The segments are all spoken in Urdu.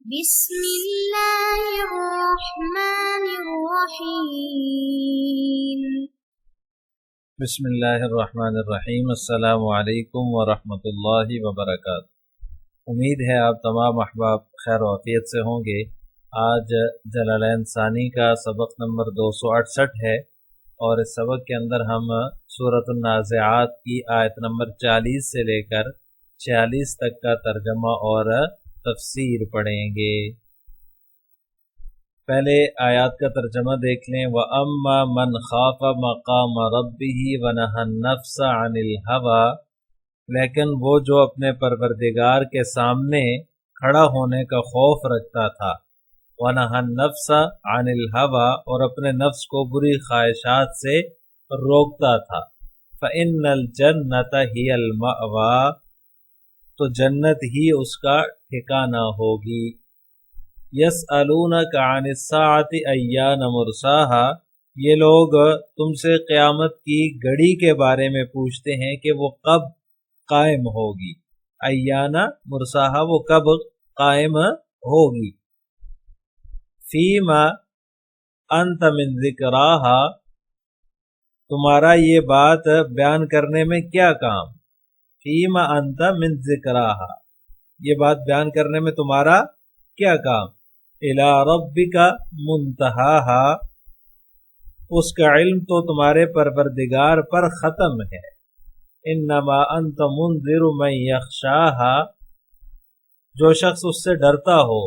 بسم اللہ الرحمن الرحیم۔ بسم اللہ الرحمن الرحیم۔ السلام علیکم ورحمۃ اللہ وبرکاتہ۔ امید ہے آپ تمام احباب خیر و عافیت سے ہوں گے۔ آج جلالین ثانی کا سبق نمبر 268 ہے، اور اس سبق کے اندر ہم سورۃ النازعات کی آیت نمبر 40 سے لے کر 46 تک کا ترجمہ اور تفسیر پڑھیں گے۔ پہلے آیات کا ترجمہ دیکھ لیں۔ وَأَمَّا مَنْ خَافَ مَقَامَ رَبِّهِ وَنَهَى النَّفْسَ عَنِ الْهَوَىٰ، لیکن وہ جو اپنے پروردگار کے سامنے کھڑا ہونے کا خوف رکھتا تھا، وَنَهَى النَّفْسَ عَنِ الْهَوَىٰ، اور اپنے نفس کو بری خواہشات سے روکتا تھا، فَإِنَّ الْجَنَّةَ هِيَ الْمَأْوَىٰ، تو جنت ہی اس کا ٹھکانہ ہوگی۔ یسألونک عن الساعۃ ایان مرساها، یہ لوگ تم سے قیامت کی گھڑی کے بارے میں پوچھتے ہیں کہ وہ کب قائم ہوگی۔ ایان مرساها، وہ کب قائم ہوگی۔ فیما انت من ذکراها، تمہارا یہ بات بیان کرنے میں کیا کام۔ فیما انت من ذکراها، یہ بات بیان کرنے میں تمہارا کیا کام۔ الی ربک منتہاها، اس کا علم تو تمہارے پروردگار پر ختم ہے۔ انما انت منذر من یخشاها، جو شخص اس سے ڈرتا ہو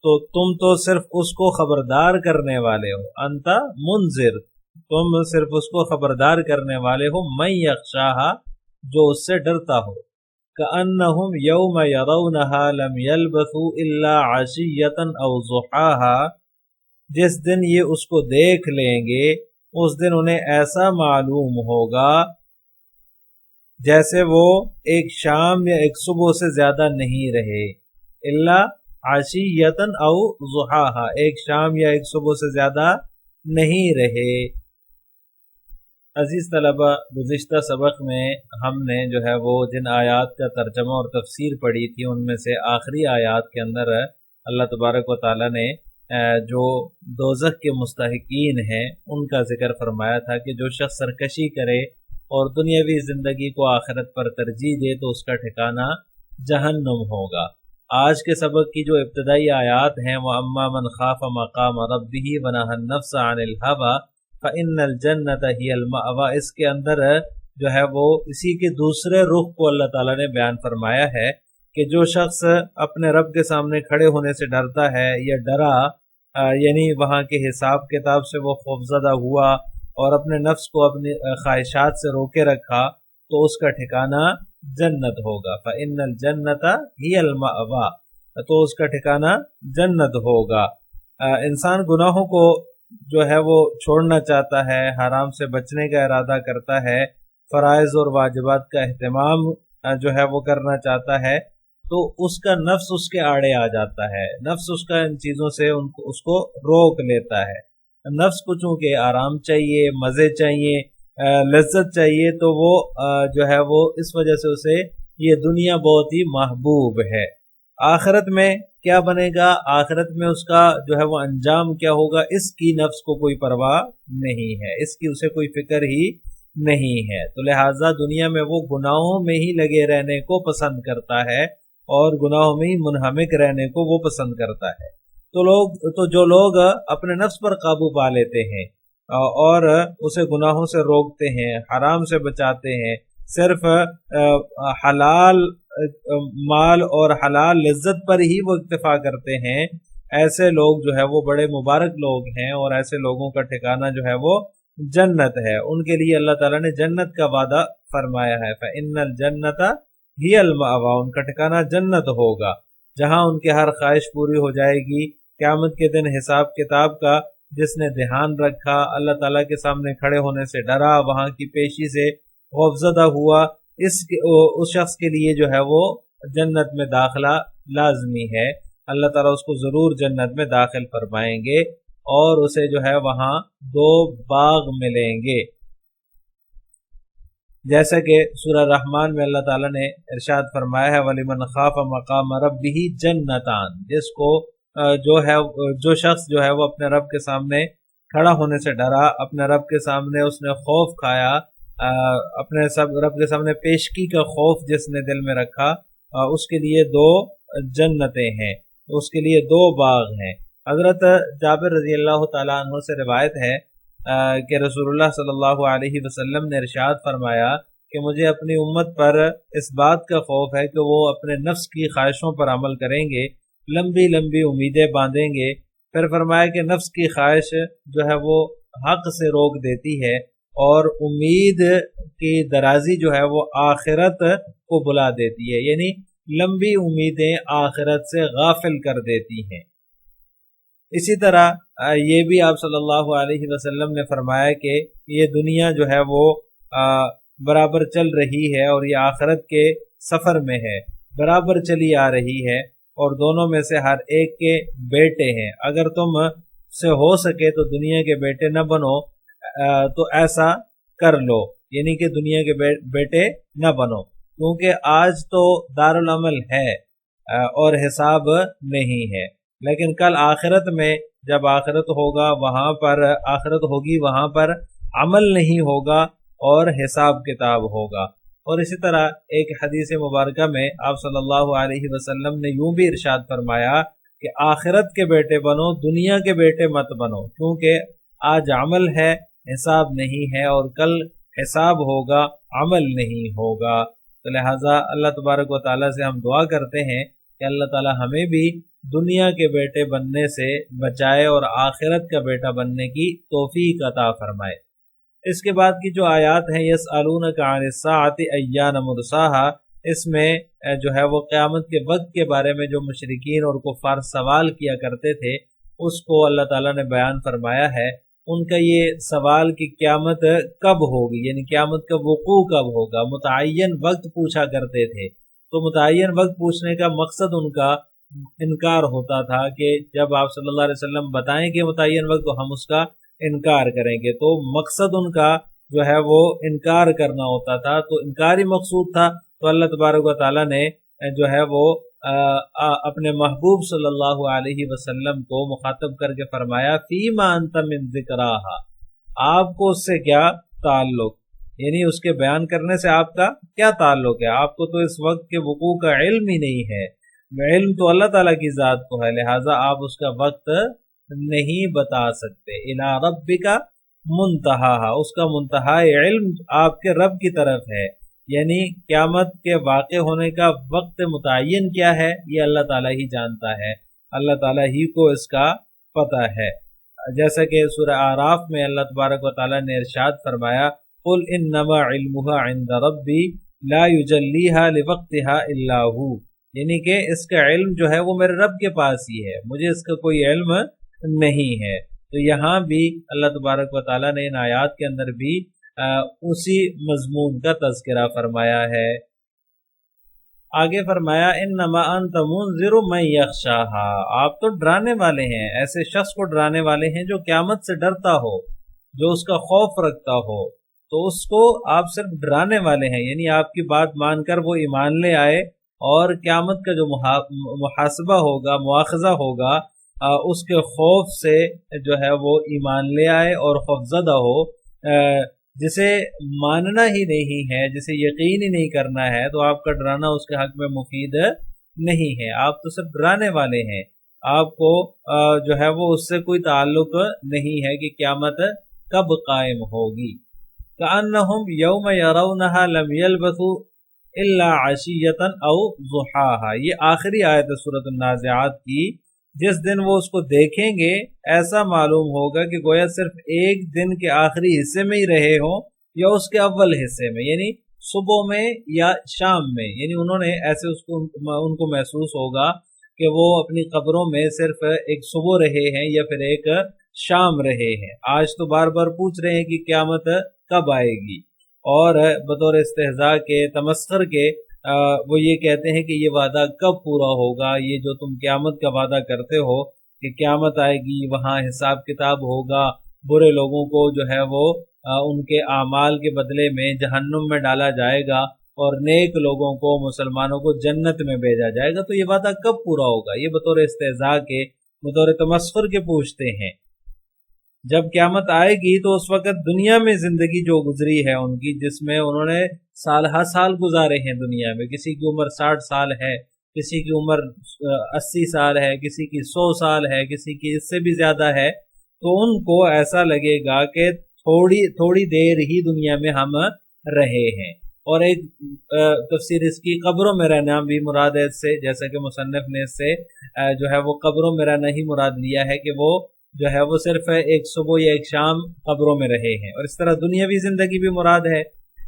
تو تم تو صرف اس کو خبردار کرنے والے ہو۔ انت منذر، تم صرف اس کو خبردار کرنے والے ہو۔ من یخشاها، جو اس سے ڈرتا ہو۔ کأنہم یوم یرونہا لم یلبثوا الا عشیۃ او ضحاها، جس دن یہ اس کو دیکھ لیں گے اس دن انہیں ایسا معلوم ہوگا جیسے وہ ایک شام یا ایک صبح سے زیادہ نہیں رہے۔ الا عشیۃ او ضحاها، ایک شام یا ایک صبح سے زیادہ نہیں رہے۔ عزیز طلبہ، گزشتہ سبق میں ہم نے جو ہے وہ جن آیات کا ترجمہ اور تفسیر پڑھی تھی، ان میں سے آخری آیات کے اندر اللہ تبارک و تعالیٰ نے جو دوزخ کے مستحقین ہیں ان کا ذکر فرمایا تھا کہ جو شخص سرکشی کرے اور دنیاوی زندگی کو آخرت پر ترجیح دے تو اس کا ٹھکانہ جہنم ہوگا۔ آج کے سبق کی جو ابتدائی آیات ہیں، وَأَمَّا مَنْ خَافَ مَقَامَ رَبِّهِ وَنَهَى النَّفْسَ عَنِ الْهَوَىٰ فَإِنَّ الْجَنَّةَ هِيَ الْمَأْوَىٰ، اس کے اندر جو ہے وہ اسی کے دوسرے رخ کو اللہ تعالیٰ نے بیان فرمایا ہے کہ جو شخص اپنے رب کے سامنے کھڑے ہونے سے ڈرتا ہے یا ڈرا، یعنی وہاں کے حساب کتاب سے وہ خوفزدہ ہوا اور اپنے نفس کو اپنی خواہشات سے روکے رکھا، تو اس کا ٹھکانہ جنت ہوگا۔ فَإِنَّ الْجَنَّةَ هِيَ الْمَأْوَىٰ، تو اس کا ٹھکانہ جنت ہوگا۔ انسان گناہوں کو جو ہے وہ چھوڑنا چاہتا ہے، حرام سے بچنے کا ارادہ کرتا ہے، فرائض اور واجبات کا اہتمام جو ہے وہ کرنا چاہتا ہے، تو اس کا نفس اس کے آڑے آ جاتا ہے۔ نفس اس کا ان چیزوں سے اس کو روک لیتا ہے۔ نفس کو چونکہ آرام چاہیے، مزے چاہیے، لذت چاہیے، تو وہ جو ہے وہ اس وجہ سے اسے یہ دنیا بہت ہی محبوب ہے۔ آخرت میں کیا بنے گا، آخرت میں اس کا جو ہے وہ انجام کیا ہوگا، اس کی نفس کو کوئی پرواہ نہیں ہے، اس کی اسے کوئی فکر ہی نہیں ہے۔ تو لہٰذا دنیا میں وہ گناہوں میں ہی لگے رہنے کو پسند کرتا ہے اور گناہوں میں ہی منہمک رہنے کو وہ پسند کرتا ہے۔ تو جو لوگ اپنے نفس پر قابو پا لیتے ہیں اور اسے گناہوں سے روکتے ہیں، حرام سے بچاتے ہیں، صرف حلال مال اور حلال لذت پر ہی وہ اکتفا کرتے ہیں، ایسے لوگ جو ہے وہ بڑے مبارک لوگ ہیں، اور ایسے لوگوں کا ٹھکانہ جو ہے وہ جنت ہے۔ ان کے لیے اللہ تعالیٰ نے جنت کا وعدہ فرمایا ہے۔ فَإِنَّ الْجَنَّةَ هِيَ الْمَأْوَىٰ، ان کا ٹھکانہ جنت ہوگا، جہاں ان کی ہر خواہش پوری ہو جائے گی۔ قیامت کے دن حساب کتاب کا جس نے دھیان رکھا، اللہ تعالیٰ کے سامنے کھڑے ہونے سے ڈرا، وہاں کی پیشی سے خوفزدہ ہوا، اس شخص کے لیے جو ہے وہ جنت میں داخلہ لازمی ہے۔ اللہ تعالیٰ اس کو ضرور جنت میں داخل فرمائیں گے، اور اسے جو ہے وہاں 2 باغ ملیں گے۔ جیسا کہ سورہ رحمان میں اللہ تعالیٰ نے ارشاد فرمایا ہے وَلِمَنْ خَافَ مَقَامَ رَبِّهِ جَنَّتَانِ، جس کو جو شخص جو ہے وہ اپنے رب کے سامنے کھڑا ہونے سے ڈرا، اپنے رب کے سامنے اس نے خوف کھایا، اپنے رب کے سامنے پیشگی کا خوف جس نے دل میں رکھا، اس کے لیے 2 جنتیں ہیں، اس کے لیے 2 باغ ہیں۔ حضرت جابر رضی اللہ تعالیٰ عنہ سے روایت ہے کہ رسول اللہ صلی اللہ علیہ وسلم نے ارشاد فرمایا کہ مجھے اپنی امت پر اس بات کا خوف ہے کہ وہ اپنے نفس کی خواہشوں پر عمل کریں گے، لمبی لمبی امیدیں باندھیں گے، پھر فرمایا کہ نفس کی خواہش جو ہے وہ حق سے روک دیتی ہے، اور امید کی درازی جو ہے وہ آخرت کو بلا دیتی ہے، یعنی لمبی امیدیں آخرت سے غافل کر دیتی ہیں۔ اسی طرح یہ بھی آپ صلی اللہ علیہ وسلم نے فرمایا کہ یہ دنیا جو ہے وہ برابر چل رہی ہے اور یہ آخرت کے سفر میں ہے، برابر چلی آ رہی ہے، اور دونوں میں سے ہر ایک کے بیٹے ہیں۔ اگر تم سے ہو سکے تو دنیا کے بیٹے نہ بنو تو ایسا کر لو، یعنی کہ دنیا کے بیٹے نہ بنو، کیونکہ آج تو دارالعمل ہے اور حساب نہیں ہے، لیکن کل آخرت میں جب آخرت ہوگی وہاں پر عمل نہیں ہوگا اور حساب کتاب ہوگا۔ اور اسی طرح ایک حدیث مبارکہ میں آپ صلی اللہ علیہ وسلم نے یوں بھی ارشاد فرمایا کہ آخرت کے بیٹے بنو، دنیا کے بیٹے مت بنو، کیونکہ آج عمل ہے، حساب نہیں ہے، اور کل حساب ہوگا، عمل نہیں ہوگا۔ تو لہٰذا اللہ تبارک و تعالیٰ سے ہم دعا کرتے ہیں کہ اللہ تعالیٰ ہمیں بھی دنیا کے بیٹے بننے سے بچائے اور آخرت کا بیٹا بننے کی توفیق عطا فرمائے۔ اس کے بعد کی جو آیات ہیں یسألونک عن الساعۃ ایان مرساها، اس میں جو ہے وہ قیامت کے وقت کے بارے میں جو مشرکین اور کفار سوال کیا کرتے تھے اس کو اللہ تعالیٰ نے بیان فرمایا ہے۔ ان کا یہ سوال کہ قیامت کب ہوگی، یعنی قیامت کا وقوع کب ہوگا، متعین وقت پوچھا کرتے تھے، تو متعین وقت پوچھنے کا مقصد ان کا انکار ہوتا تھا کہ جب آپ صلی اللہ علیہ وسلم بتائیں کہ متعین وقت تو ہم اس کا انکار کریں گے، تو مقصد ان کا جو ہے وہ انکار کرنا ہوتا تھا، تو انکاری مقصود تھا، تو اللہ تبارک و تعالیٰ نے جو ہے وہ اپنے محبوب صلی اللہ علیہ وسلم کو مخاطب کر کے فرمایا فیما انت من ذکراہا، آپ کو اس سے کیا تعلق، یعنی اس کے بیان کرنے سے آپ کا کیا تعلق ہے، آپ کو تو اس وقت کے وقوع کا علم ہی نہیں ہے، علم تو اللہ تعالیٰ کی ذات کو ہے، لہٰذا آپ اس کا وقت نہیں بتا سکتے۔ الی ربک منتہاہا، اس کا منتہا علم آپ کے رب کی طرف ہے، یعنی قیامت کے واقع ہونے کا وقت متعین کیا ہے یہ اللہ تعالیٰ ہی جانتا ہے، اللہ تعالیٰ ہی کو اس کا پتہ ہے۔ جیسا کہ سورہ اعراف میں اللہ تبارک و تعالیٰ نے ارشاد فرمایا قل انما علمها عند ربی لا یجلیها لوقتها الا هو، یعنی کہ اس کا علم جو ہے وہ میرے رب کے پاس ہی ہے، مجھے اس کا کوئی علم نہیں ہے۔ تو یہاں بھی اللہ تبارک و تعالیٰ نے ان آیات کے اندر بھی اسی مضمون کا تذکرہ فرمایا ہے۔ آگے فرمایا انما انت منذر من یخشاہا، آپ تو ڈرانے والے ہیں، ایسے شخص کو ڈرانے والے ہیں جو قیامت سے ڈرتا ہو، جو اس کا خوف رکھتا ہو، تو اس کو آپ صرف ڈرانے والے ہیں، یعنی آپ کی بات مان کر وہ ایمان لے آئے اور قیامت کا جو محاسبہ ہوگا، مواخذہ ہوگا، اس کے خوف سے جو ہے وہ ایمان لے آئے اور خوفزدہ ہو۔ جسے ماننا ہی نہیں ہے، جسے یقین ہی نہیں کرنا ہے، تو آپ کا ڈرانا اس کے حق میں مفید نہیں ہے، آپ تو صرف ڈرانے والے ہیں، آپ کو جو ہے وہ اس سے کوئی تعلق نہیں ہے کہ قیامت کب قائم ہوگی۔ کأنہم یوم یرونہا لم یلبثوا الا عشیۃ او ضحاہا، یہ آخری آیت ہے سورۃ النازعات کی، جس دن وہ اس کو دیکھیں گے ایسا معلوم ہوگا کہ گویا صرف ایک دن کے آخری حصے میں ہی رہے ہوں یا اس کے اول حصے میں، یعنی صبح میں یا شام میں، یعنی انہوں نے ایسے ان کو محسوس ہوگا کہ وہ اپنی قبروں میں صرف ایک صبح رہے ہیں یا پھر ایک شام رہے ہیں۔ آج تو بار بار پوچھ رہے ہیں کہ قیامت کب آئے گی، اور بطور استہزاء کے، تمسخر کے وہ یہ کہتے ہیں کہ یہ وعدہ کب پورا ہوگا، یہ جو تم قیامت کا وعدہ کرتے ہو کہ قیامت آئے گی، وہاں حساب کتاب ہوگا، برے لوگوں کو جو ہے وہ ان کے اعمال کے بدلے میں جہنم میں ڈالا جائے گا اور نیک لوگوں کو مسلمانوں کو جنت میں بھیجا جائے گا، تو یہ وعدہ کب پورا ہوگا؟ یہ بطور استہزاء کے، بطور تمسخر کے پوچھتے ہیں۔ جب قیامت آئے گی تو اس وقت دنیا میں زندگی جو گزری ہے ان کی، جس میں انہوں نے سال ہر سال گزارے ہیں دنیا میں، کسی کی عمر 60 سال ہے، کسی کی عمر 80 سال ہے، کسی کی 100 سال ہے، کسی کی اس سے بھی زیادہ ہے، تو ان کو ایسا لگے گا کہ تھوڑی دیر ہی دنیا میں ہم رہے ہیں۔ اور ایک تفسیر اس کی قبروں میں رہنا بھی مراد ہے اس سے، جیسا کہ مصنف نے اس سے جو ہے وہ قبروں میں رہنا ہی مراد لیا ہے کہ وہ جو ہے وہ صرف ایک صبح یا ایک شام قبروں میں رہے ہیں۔ اور اس طرح دنیاوی زندگی بھی مراد ہے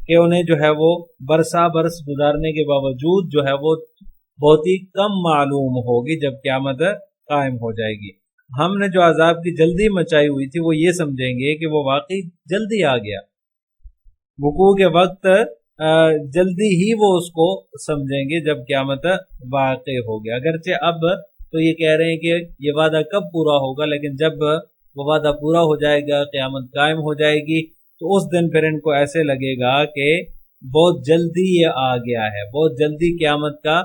کہ انہیں جو ہے وہ برسا برس گزارنے کے باوجود جو ہے وہ بہت ہی کم معلوم ہوگی جب قیامت قائم ہو جائے گی۔ ہم نے جو عذاب کی جلدی مچائی ہوئی تھی وہ یہ سمجھیں گے کہ وہ واقعی جلدی آ گیا، وقوع کے وقت جلدی ہی وہ اس کو سمجھیں گے جب قیامت واقع ہو گیا۔ اگرچہ اب تو یہ کہہ رہے ہیں کہ یہ وعدہ کب پورا ہوگا، لیکن جب وہ وعدہ پورا ہو جائے گا، قیامت قائم ہو جائے گی، تو اس دن پھر ان کو ایسے لگے گا کہ بہت جلدی یہ آ گیا ہے، بہت جلدی قیامت کا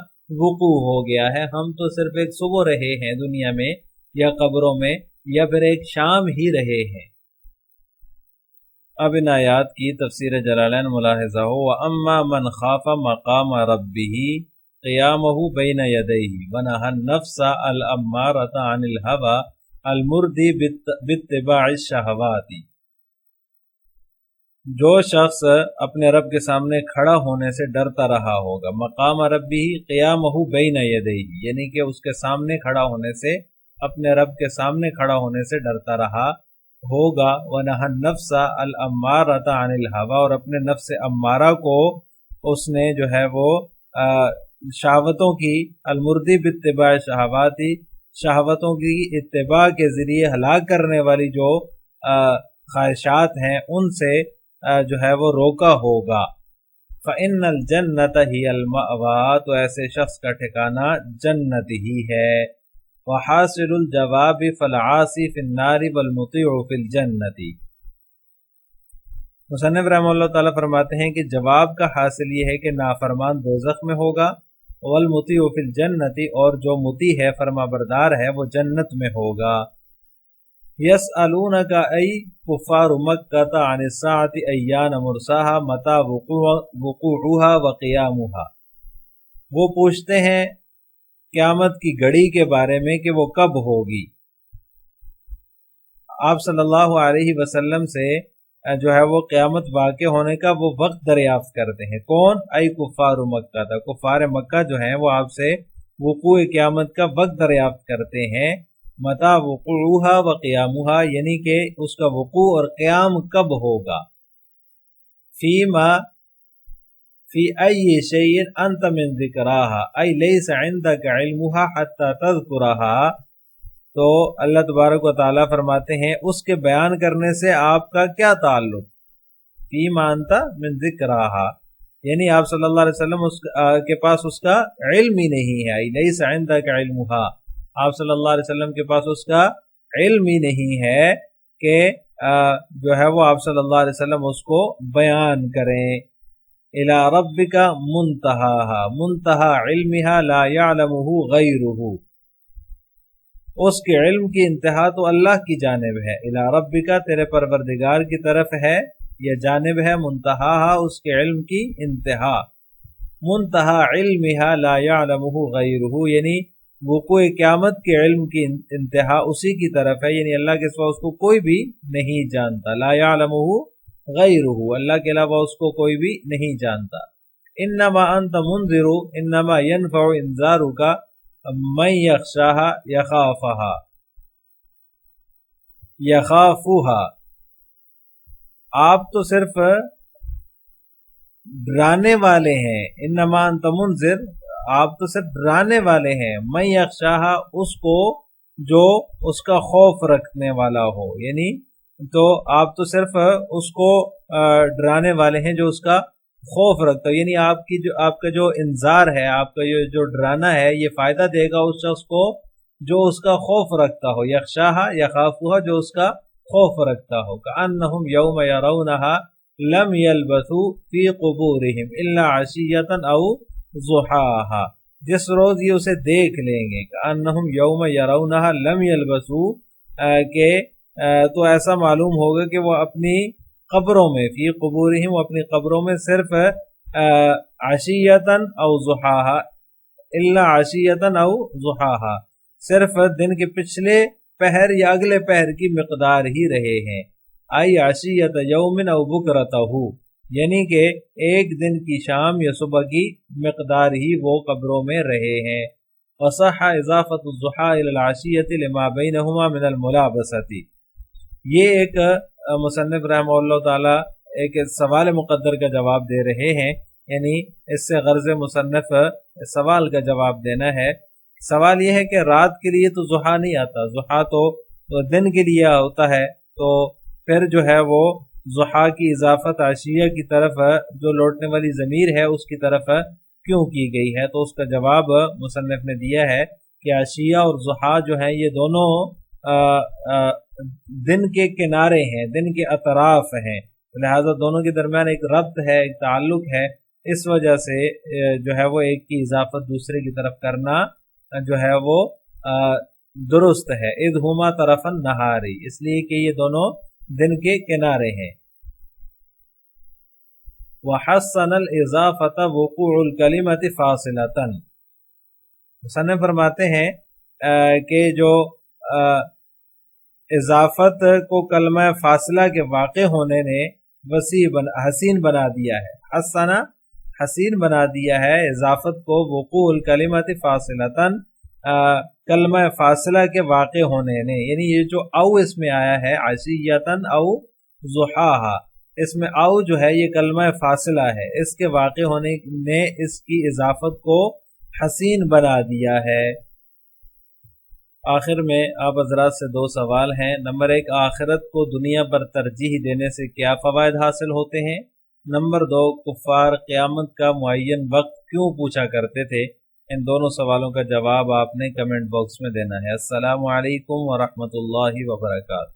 وقوع ہو گیا ہے، ہم تو صرف ایک صبح رہے ہیں دنیا میں یا قبروں میں، یا پھر ایک شام ہی رہے ہیں۔ اب ان آیات کی تفسیر جلالین ملاحظہ ہو، وَأَمَّا مَنْ خَافَ مَقَامَ رَبِّهِ قِيَامَهُ بَيْنَ يَدَيْهِ وَنَهَى النَّفْسَ الْأَمَّارَةَ عَنِ الْهَوَى الْمُرْدِي بِاتِّبَاعِ الشَّهَوَاتِ۔ جو شخص اپنے رب کے سامنے کھڑا ہونے سے ڈرتا رہا ہوگا، مقام ربِّهِ قِيَامَهُ بَيْنَ يَدَيْهِ، یعنی کہ اس کے سامنے کھڑا ہونے سے، اپنے رب کے سامنے کھڑا ہونے سے ڈرتا رہا ہوگا، وَنَهَى النَّفْسَ الْأَمَّارَةَ عَنِ الْهَوَى، اور اپنے نفس امارہ کو اس نے جو ہے وہ شہوتوں کی، المردی باتباع شہواتی، شہوتوں کی اتباع کے ذریعے ہلاک کرنے والی جو خواہشات ہیں ان سے جو ہے وہ روکا ہوگا۔ فَإِنَّ الْجَنَّةَ هِيَ الْمَأْوَىٰ، تو ایسے شخص کا ٹھکانہ جنت ہی ہے۔ وحاصل الجواب فالعاصی فی النار والمطیع فی الجنت۔ مصنف رحمہ اللہ تعالیٰ فرماتے ہیں کہ جواب کا حاصل یہ ہے کہ نافرمان دوزخ میں ہوگا، والمطیع فی الجنت، اور جو مطیع ہے، فرما بردار ہے، وہ جنت میں ہوگا۔ یسألونک ای کفار مکۃ عن الساعۃ ایان مرساها متی وقوعها وقیامها، وہ پوچھتے ہیں قیامت کی گھڑی کے بارے میں کہ وہ کب ہوگی۔ آپ صلی اللہ علیہ وسلم سے جو ہے وہ قیامت واقع ہونے کا وہ وقت دریافت کرتے ہیں۔ کون؟ ای کفار مکہ تھا، کفار مکہ جو ہیں وہ آپ سے وقوع قیامت کا وقت دریافت کرتے ہیں، متی وقوعها وقیامها، یعنی کہ اس کا وقوع اور قیام کب ہوگا۔ فی ای شیء انت من ذکراها ای لیس عندک علمها حتی تذکرها، تو اللہ تبارک و تعالیٰ فرماتے ہیں اس کے بیان کرنے سے آپ کا کیا تعلق، فیما انت من ذکراها، یعنی آپ صلی اللہ علیہ وسلم کے پاس اس کا علم ہی نہیں ہے، ای لیس عندک علمها، آپ صلی اللہ علیہ وسلم کے پاس اس کا علم ہی نہیں ہے کہ جو ہے وہ آپ صلی اللہ علیہ وسلم اس کو بیان کریں۔ الی ربک منتہاها، منتہا علمها لا يعلمه غیرہ، اس کے علم کی انتہا تو اللہ کی جانب ہے، الی ربک تیرے پروردگار کی طرف ہے، یہ جانب ہے، منتہاها اس کے علم کی انتہا، منتہا علمها لا يعلمه غیرہ، یعنی وقوع قیامت کے علم کی انتہا اسی کی طرف ہے، یعنی اللہ کے سوا اس کو کوئی بھی نہیں جانتا، لا يعلمه غیرہ، اللہ کے علاوہ اس کو کوئی بھی نہیں جانتا۔ انما انت منذر، انما ينفع انذارک من یخشاها یخافها، آپ تو صرف ڈرانے والے ہیں، انما انت منذر، آپ تو صرف ڈرانے والے ہیں، من یخشاها، اس کو جو اس کا خوف رکھنے والا ہو، یعنی تو آپ تو صرف اس کو ڈرانے والے ہیں جو اس کا خوف رکھتا ہے، یعنی آپ کا جو انذار ہے، آپ کا یہ جو ڈرانا ہے، یہ فائدہ دے گا اس شخص کو جو اس کا خوف رکھتا ہو، یخشاها یخافها، جو اس کا خوف رکھتا ہو. کأنہم یوم یرونہا لم یلبثوا فی قبورہم الا عشیۃ او ضحاہا. جس روز یہ اسے دیکھ لیں گے کأنہم یوم یرونہا لم یلبثوا کہ تو ایسا معلوم ہوگا کہ وہ اپنی قبروں میں فی قبورہم وہ اپنی قبروں میں صرف عشیۃ او ضحاہا الا عشیۃ او ضحاہا صرف دن کے پچھلے پہر یا اگلے پہر کی مقدار ہی رہے ہیں. آئی عشیۃ یوم او بکرتہ یعنی کہ ایک دن کی شام یا صبح کی مقدار ہی وہ قبروں میں رہے ہیں. وصح اضافت الضحى الى العشیۃ لما بینہما من الملابسۃ. یہ ایک مصنف رحمہ اللہ تعالی ایک سوال مقدر کا جواب دے رہے ہیں، یعنی اس سے غرض مصنف سوال کا جواب دینا ہے. سوال یہ ہے کہ رات کے لیے تو ضحیٰ نہیں آتا، ضحیٰ تو دن کے لیے ہوتا ہے، تو پھر جو ہے وہ ضحیٰ کی اضافت عشیہ کی طرف جو لوٹنے والی ضمیر ہے اس کی طرف کیوں کی گئی ہے؟ تو اس کا جواب مصنف نے دیا ہے کہ عشیہ اور ضحیٰ جو ہیں یہ دونوں دن کے کنارے ہیں، دن کے اطراف ہیں، لہذا دونوں کے درمیان ایک ربط ہے، ایک تعلق ہے. اس وجہ سے جو ہے وہ ایک کی اضافت دوسرے کی طرف کرنا جو ہے وہ درست ہے. اذ ہما طرف النہاری، اس لیے کہ یہ دونوں دن کے کنارے ہیں. وحسن الاضافة وقوع الکلمۃ فاصلۃ. مصنف فرماتے ہیں کہ جو اضافت کو کلمہ فاصلہ کے واقع ہونے نے حسین بنا دیا ہے. حسنا حسین بنا دیا ہے اضافت کو وقوع الکلمۃ فاصلۃ کلمہ فاصلہ کے واقع ہونے نے، یعنی یہ جو او اس میں آیا ہے عشیۃ او ضحاہا، اس میں او جو ہے یہ کلمہ فاصلہ ہے، اس کے واقع ہونے نے اس کی اضافت کو حسین بنا دیا ہے. آخر میں آپ حضرات سے دو سوال ہیں. نمبر 1، آخرت کو دنیا پر ترجیح دینے سے کیا فوائد حاصل ہوتے ہیں؟ نمبر 2، کفار قیامت کا معین وقت کیوں پوچھا کرتے تھے؟ ان دونوں سوالوں کا جواب آپ نے کمنٹ باکس میں دینا ہے. السلام علیکم ورحمۃ اللہ وبرکاتہ.